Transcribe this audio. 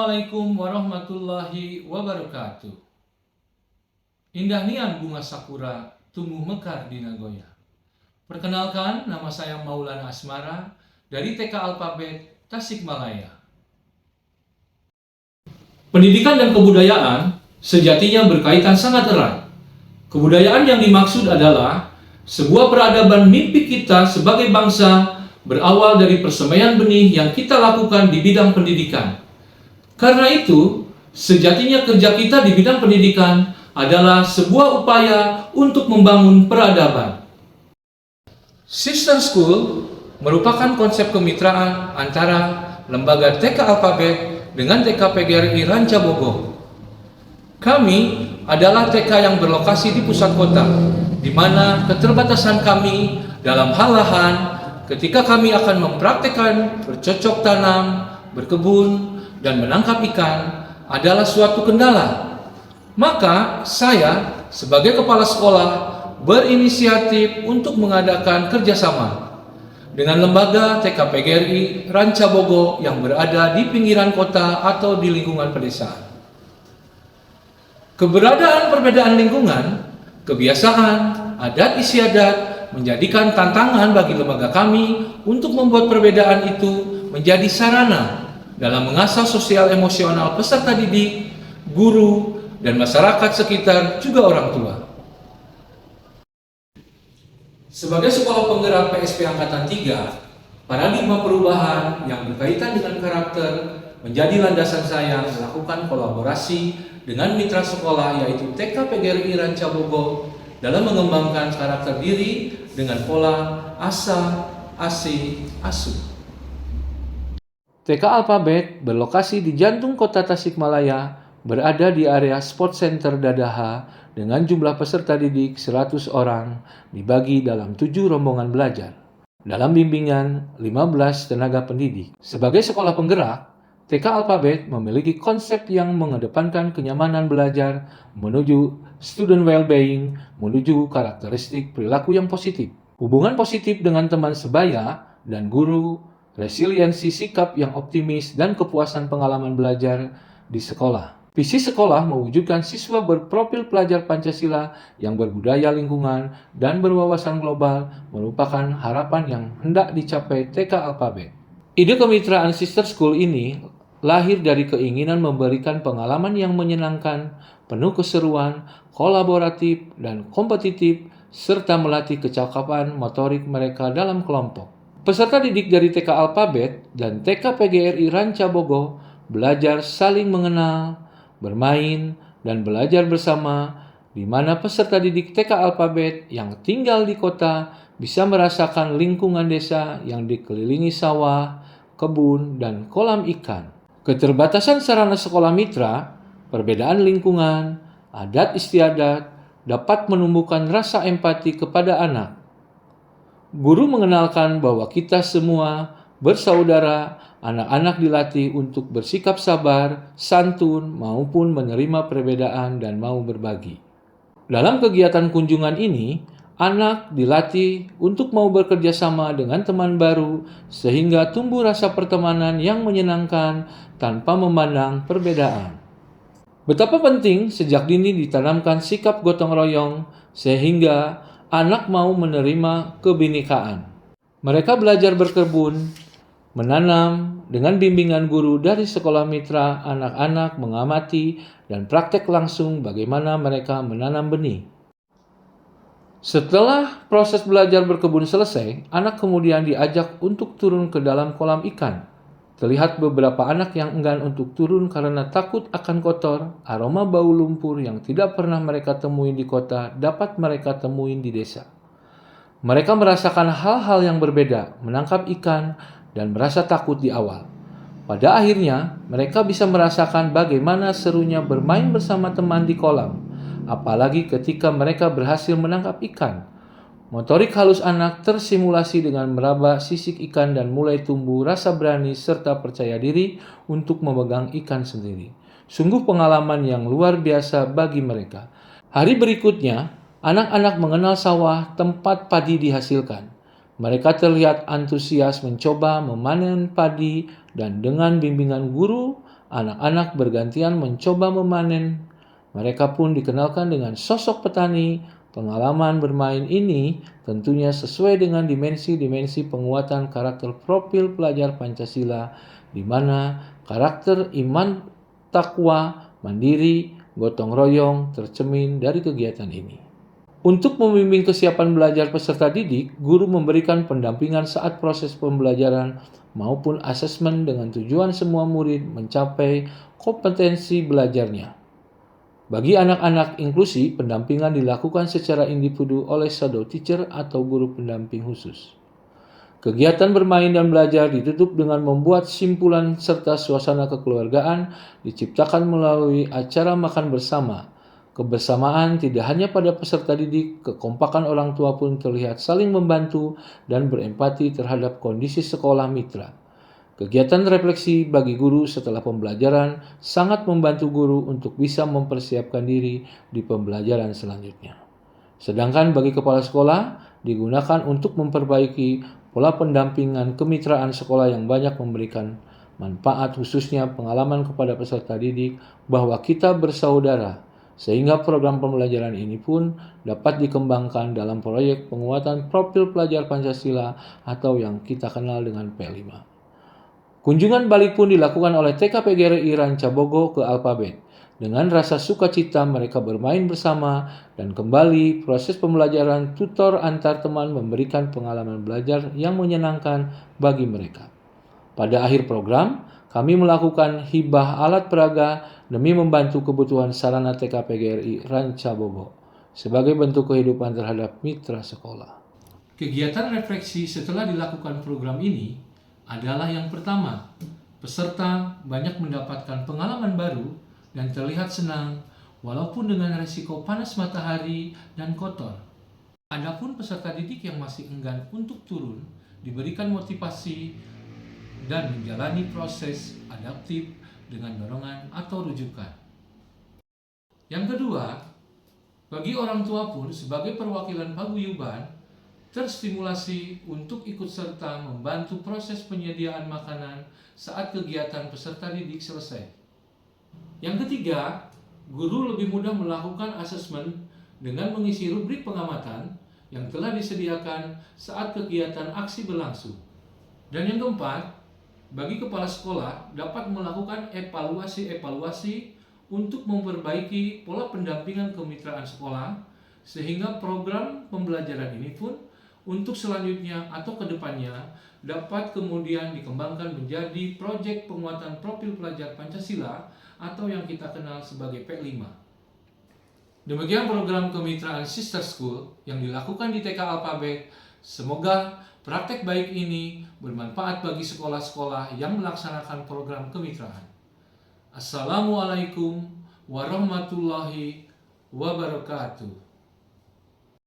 Assalamualaikum warahmatullahi wabarakatuh. Indah nian bunga sakura tumbuh mekar di Nagoya. Perkenalkan, nama saya Maulana Asmara dari TK Alphabet Tasikmalaya. Pendidikan dan kebudayaan sejatinya berkaitan sangat erat. Kebudayaan yang dimaksud adalah sebuah peradaban mimpi kita sebagai bangsa berawal dari persemaian benih yang kita lakukan di bidang pendidikan. Karena itu, sejatinya kerja kita di bidang pendidikan adalah sebuah upaya untuk membangun peradaban. Sister School merupakan konsep kemitraan antara lembaga TK Alphabet dengan TK PGRI Ranca Bogor. Kami adalah TK yang berlokasi di pusat kota, di mana keterbatasan kami dalam hal lahan ketika kami akan mempraktekkan bercocok tanam, berkebun, dan menangkap ikan adalah suatu kendala. Maka saya sebagai kepala sekolah berinisiatif untuk mengadakan kerjasama dengan lembaga TK PGRI Ranca Bogor yang berada di pinggiran kota atau di lingkungan pedesaan. Keberadaan perbedaan lingkungan, kebiasaan, adat istiadat menjadikan tantangan bagi lembaga kami untuk membuat perbedaan itu menjadi sarana dalam mengasah sosial emosional peserta didik, guru, dan masyarakat sekitar juga orang tua. Sebagai sekolah penggerak PSP Angkatan 3, paradigma perubahan yang berkaitan dengan karakter menjadi landasan saya melakukan kolaborasi dengan mitra sekolah yaitu TK PGRI Ranca Bogor dalam mengembangkan karakter diri dengan pola asa, asi, asuh. TK Alphabet berlokasi di jantung kota Tasikmalaya, berada di area Sport Center Dadaha dengan jumlah peserta didik 100 orang dibagi dalam 7 rombongan belajar. Dalam bimbingan 15 tenaga pendidik. Sebagai sekolah penggerak, TK Alphabet memiliki konsep yang mengedepankan kenyamanan belajar menuju student well-being, menuju karakteristik perilaku yang positif. Hubungan positif dengan teman sebaya dan guru, resiliensi sikap yang optimis, dan kepuasan pengalaman belajar di sekolah. Visi sekolah mewujudkan siswa berprofil pelajar Pancasila yang berbudaya lingkungan dan berwawasan global merupakan harapan yang hendak dicapai TK Alphabet. Ide kemitraan Sister School ini lahir dari keinginan memberikan pengalaman yang menyenangkan, penuh keseruan, kolaboratif, dan kompetitif, serta melatih kecakapan motorik mereka dalam kelompok. Peserta didik dari TK Alphabet dan TK PGRI Ranca Bogor belajar saling mengenal, bermain, dan belajar bersama, di mana peserta didik TK Alphabet yang tinggal di kota bisa merasakan lingkungan desa yang dikelilingi sawah, kebun, dan kolam ikan. Keterbatasan sarana sekolah mitra, perbedaan lingkungan, adat istiadat dapat menumbuhkan rasa empati kepada anak. Guru mengenalkan bahwa kita semua bersaudara, anak-anak dilatih untuk bersikap sabar, santun, maupun menerima perbedaan dan mau berbagi. Dalam kegiatan kunjungan ini, anak dilatih untuk mau bekerja sama dengan teman baru sehingga tumbuh rasa pertemanan yang menyenangkan tanpa memandang perbedaan. Betapa penting sejak dini ditanamkan sikap gotong royong sehingga anak mau menerima kebinekaan. Mereka belajar berkebun, menanam dengan bimbingan guru dari sekolah mitra, anak-anak mengamati dan praktek langsung bagaimana mereka menanam benih. Setelah proses belajar berkebun selesai, anak kemudian diajak untuk turun ke dalam kolam ikan. Terlihat beberapa anak yang enggan untuk turun karena takut akan kotor, aroma bau lumpur yang tidak pernah mereka temui di kota dapat mereka temui di desa. Mereka merasakan hal-hal yang berbeda, menangkap ikan, dan merasa takut di awal. Pada akhirnya, mereka bisa merasakan bagaimana serunya bermain bersama teman di kolam, apalagi ketika mereka berhasil menangkap ikan. Motorik halus anak tersimulasi dengan meraba sisik ikan dan mulai tumbuh rasa berani serta percaya diri untuk memegang ikan sendiri. Sungguh pengalaman yang luar biasa bagi mereka. Hari berikutnya, anak-anak mengenal sawah tempat padi dihasilkan. Mereka terlihat antusias mencoba memanen padi dan dengan bimbingan guru, anak-anak bergantian mencoba memanen. Mereka pun dikenalkan dengan sosok petani. Pengalaman bermain ini tentunya sesuai dengan dimensi-dimensi penguatan karakter profil pelajar Pancasila, di mana karakter iman, takwa, mandiri, gotong royong tercermin dari kegiatan ini. Untuk membimbing kesiapan belajar peserta didik, guru memberikan pendampingan saat proses pembelajaran maupun asesmen dengan tujuan semua murid mencapai kompetensi belajarnya. Bagi anak-anak inklusi, pendampingan dilakukan secara individu oleh shadow teacher atau guru pendamping khusus. Kegiatan bermain dan belajar ditutup dengan membuat simpulan serta suasana kekeluargaan diciptakan melalui acara makan bersama. Kebersamaan tidak hanya pada peserta didik, kekompakan orang tua pun terlihat saling membantu dan berempati terhadap kondisi sekolah mitra. Kegiatan refleksi bagi guru setelah pembelajaran sangat membantu guru untuk bisa mempersiapkan diri di pembelajaran selanjutnya. Sedangkan bagi kepala sekolah digunakan untuk memperbaiki pola pendampingan kemitraan sekolah yang banyak memberikan manfaat, khususnya pengalaman kepada peserta didik bahwa kita bersaudara, sehingga program pembelajaran ini pun dapat dikembangkan dalam proyek penguatan profil pelajar Pancasila atau yang kita kenal dengan P5. Kunjungan balik pun dilakukan oleh TKPGRI Rancabogo ke Alphabet. Dengan rasa sukacita mereka bermain bersama dan kembali proses pembelajaran tutor antar teman memberikan pengalaman belajar yang menyenangkan bagi mereka. Pada akhir program, kami melakukan hibah alat peraga demi membantu kebutuhan sarana TKPGRI Rancabogo sebagai bentuk kehidupan terhadap mitra sekolah. Kegiatan refleksi setelah dilakukan program ini adalah yang pertama, peserta banyak mendapatkan pengalaman baru dan terlihat senang walaupun dengan risiko panas matahari dan kotor. Adapun peserta didik yang masih enggan untuk turun diberikan motivasi dan menjalani proses adaptif dengan dorongan atau rujukan. Yang kedua, bagi orang tua pun sebagai perwakilan paguyuban terstimulasi untuk ikut serta membantu proses penyediaan makanan saat kegiatan peserta didik selesai. Yang ketiga, guru lebih mudah melakukan asesmen dengan mengisi rubrik pengamatan yang telah disediakan saat kegiatan aksi berlangsung. Dan yang keempat, bagi kepala sekolah dapat melakukan evaluasi untuk memperbaiki pola pendampingan kemitraan sekolah sehingga program pembelajaran ini pun untuk selanjutnya atau kedepannya dapat kemudian dikembangkan menjadi proyek penguatan profil pelajar Pancasila atau yang kita kenal sebagai P5. Demikian program kemitraan Sister School yang dilakukan di TK Alphabet. Semoga praktek baik ini bermanfaat bagi sekolah-sekolah yang melaksanakan program kemitraan. Assalamualaikum warahmatullahi wabarakatuh.